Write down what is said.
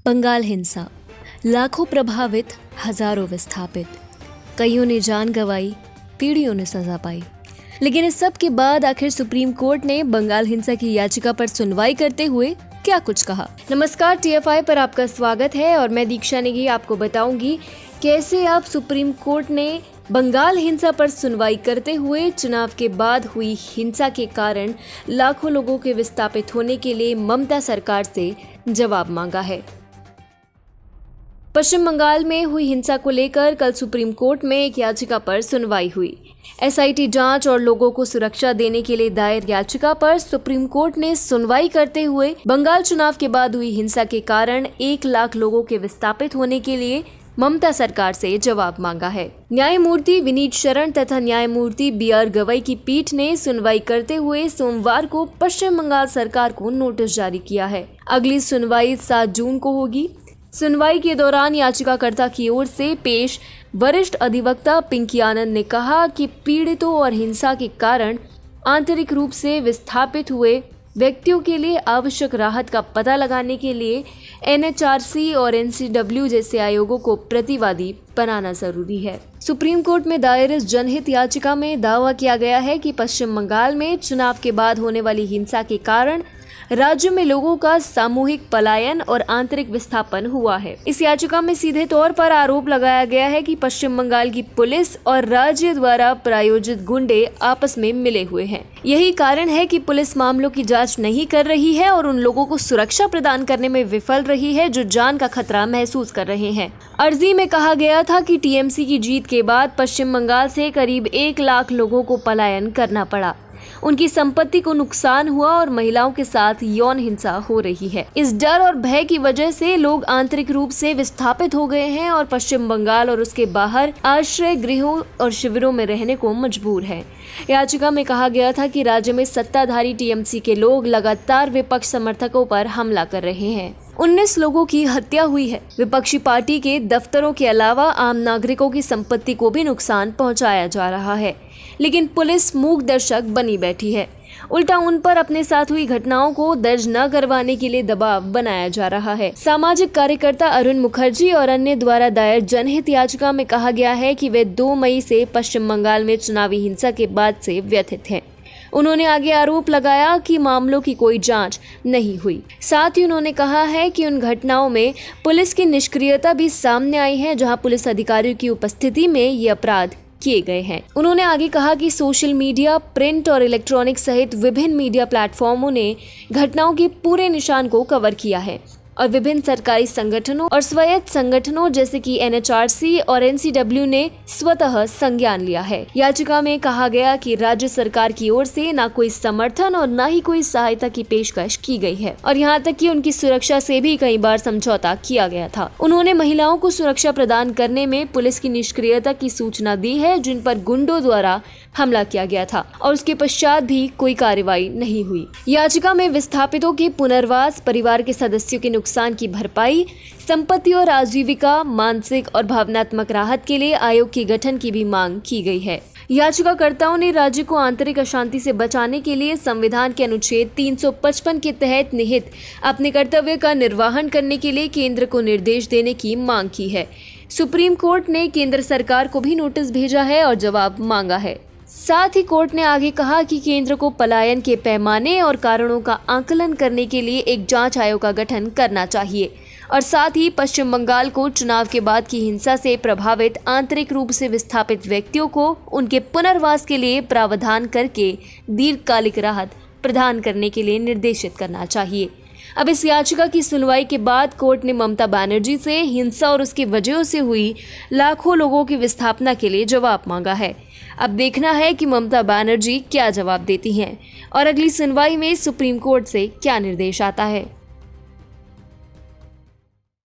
बंगाल हिंसा, लाखों प्रभावित, हजारों विस्थापित, कईयों ने जान गंवाई, पीढ़ियों ने सजा पाई। लेकिन इस सब के बाद आखिर सुप्रीम कोर्ट ने बंगाल हिंसा की याचिका पर सुनवाई करते हुए क्या कुछ कहा। नमस्कार, TFI पर आपका स्वागत है और मैं दीक्षा नेगी आपको बताऊंगी कैसे आप सुप्रीम कोर्ट ने बंगाल हिंसा पर सुनवाई करते हुए चुनाव के बाद हुई हिंसा के कारण लाखों लोगों के विस्थापित होने के लिए ममता सरकार से जवाब मांगा है। पश्चिम बंगाल में हुई हिंसा को लेकर कल सुप्रीम कोर्ट में एक याचिका पर सुनवाई हुई। SIT जांच और लोगों को सुरक्षा देने के लिए दायर याचिका पर सुप्रीम कोर्ट ने सुनवाई करते हुए बंगाल चुनाव के बाद हुई हिंसा के कारण 1 लाख लोगों के विस्थापित होने के लिए ममता सरकार से जवाब मांगा है। न्यायमूर्ति विनीत शरण तथा न्यायमूर्ति BR गवई की पीठ ने सुनवाई करते हुए सोमवार को पश्चिम बंगाल सरकार को नोटिस जारी किया है। अगली सुनवाई 7 जून को होगी। सुनवाई के दौरान याचिकाकर्ता की ओर से पेश वरिष्ठ अधिवक्ता पिंकी आनंद ने कहा कि पीड़ितों और हिंसा के कारण आंतरिक रूप से विस्थापित हुए व्यक्तियों के लिए आवश्यक राहत का पता लगाने के लिए NHRC और NCW जैसे आयोगों को प्रतिवादी बनाना जरूरी है। सुप्रीम कोर्ट में दायर इस जनहित याचिका में दावा किया गया है कि पश्चिम बंगाल में चुनाव के बाद होने वाली हिंसा के कारण राज्य में लोगों का सामूहिक पलायन और आंतरिक विस्थापन हुआ है। इस याचिका में सीधे तौर पर आरोप लगाया गया है कि पश्चिम बंगाल की पुलिस और राज्य द्वारा प्रायोजित गुंडे आपस में मिले हुए हैं। यही कारण है कि पुलिस मामलों की जांच नहीं कर रही है और उन लोगों को सुरक्षा प्रदान करने में विफल रही है जो जान का खतरा महसूस कर रहे हैं। अर्जी में कहा गया था कि TMC की जीत के बाद पश्चिम बंगाल से करीब 1 लाख लोगों को पलायन करना पड़ा। उनकी संपत्ति को नुकसान हुआ और महिलाओं के साथ यौन हिंसा हो रही है। इस डर और भय की वजह से लोग आंतरिक रूप से विस्थापित हो गए हैं और पश्चिम बंगाल और उसके बाहर आश्रय गृहों और शिविरों में रहने को मजबूर हैं। याचिका में कहा गया था कि राज्य में सत्ताधारी TMC के लोग लगातार विपक्ष समर्थकों पर हमला कर रहे हैं। 19 लोगों की हत्या हुई है। विपक्षी पार्टी के दफ्तरों के अलावा आम नागरिकों की संपत्ति को भी नुकसान पहुंचाया जा रहा है, लेकिन पुलिस मूक दर्शक बनी बैठी है। उल्टा उन पर अपने साथ हुई घटनाओं को दर्ज न करवाने के लिए दबाव बनाया जा रहा है। सामाजिक कार्यकर्ता अरुण मुखर्जी और अन्य द्वारा दायर जनहित याचिका में कहा गया है कि वे 2 मई से पश्चिम बंगाल में चुनावी हिंसा के बाद से व्यथित हैं। उन्होंने आगे आरोप लगाया कि मामलों की कोई जांच नहीं हुई। साथ ही उन्होंने कहा है कि उन घटनाओं में पुलिस की निष्क्रियता भी सामने आई है जहां पुलिस अधिकारियों की उपस्थिति में ये अपराध किए गए हैं। उन्होंने आगे कहा कि सोशल मीडिया, प्रिंट और इलेक्ट्रॉनिक सहित विभिन्न मीडिया प्लेटफॉर्मों ने घटनाओं के पूरे निशान को कवर किया है और विभिन्न सरकारी संगठनों और स्वायत्त संगठनों जैसे कि NHRC और NCW ने स्वतः संज्ञान लिया है। याचिका में कहा गया कि राज्य सरकार की ओर से न कोई समर्थन और न ही कोई सहायता की पेशकश की गई है और यहाँ तक कि उनकी सुरक्षा से भी कई बार समझौता किया गया था। उन्होंने महिलाओं को सुरक्षा प्रदान करने में पुलिस की निष्क्रियता की सूचना दी है जिन पर गुंडों द्वारा हमला किया गया था और उसके पश्चात भी कोई कार्रवाई नहीं हुई। याचिका में विस्थापितों के पुनर्वास, परिवार के सदस्यों के नुकसान की भरपाई, संपत्ति और आजीविका, मानसिक और भावनात्मक राहत के लिए आयोग के गठन की भी मांग की गई है। याचिकाकर्ताओं ने राज्य को आंतरिक अशांति से बचाने के लिए संविधान के अनुच्छेद 355 के तहत निहित अपने कर्तव्य का निर्वहन करने के लिए केंद्र को निर्देश देने की मांग की है। सुप्रीम कोर्ट ने केंद्र सरकार को भी नोटिस भेजा है और जवाब मांगा है। साथ ही कोर्ट ने आगे कहा कि केंद्र को पलायन के पैमाने और कारणों का आकलन करने के लिए एक जांच आयोग का गठन करना चाहिए और साथ ही पश्चिम बंगाल को चुनाव के बाद की हिंसा से प्रभावित आंतरिक रूप से विस्थापित व्यक्तियों को उनके पुनर्वास के लिए प्रावधान करके दीर्घकालिक राहत प्रदान करने के लिए निर्देशित करना चाहिए। अब इस याचिका की सुनवाई के बाद कोर्ट ने ममता बनर्जी से हिंसा और उसकी वजहों से हुई लाखों लोगों की विस्थापना के लिए जवाब मांगा है। अब देखना है कि ममता बनर्जी क्या जवाब देती हैं और अगली सुनवाई में सुप्रीम कोर्ट से क्या निर्देश आता है।